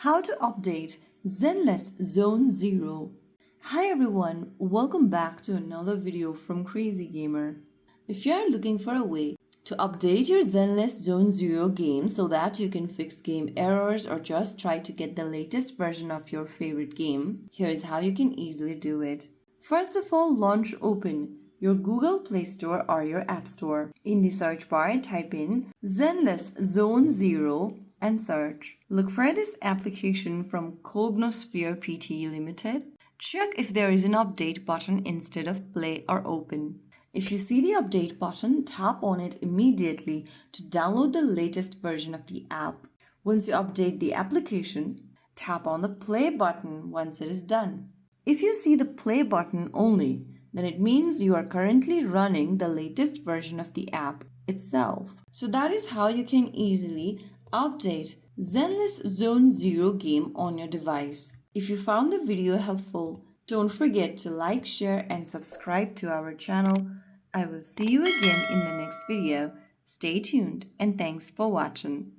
How to update Zenless Zone Zero. Hi everyone, welcome back to another video from Crazy Gamer. If you are looking for a way to update your Zenless Zone Zero game so that you can fix game errors or just try to get the latest version of your favorite game, here's how you can easily do it. First of all, open your Google Play Store or your App Store. In the search bar, type in Zenless Zone Zero and search. Look for this application from Cognosphere Pte Limited. Check if there is an update button instead of play or open. If you see the update button, tap on it immediately to download the latest version of the app. Once you update the application, tap on the play button once it is done. If you see the play button only, then it means you are currently running the latest version of the app itself. So that is how you can easily update Zenless Zone Zero game on your device. If you found the video helpful, don't forget to like, share and subscribe to our channel. I will see you again in the next video. Stay tuned and thanks for watching.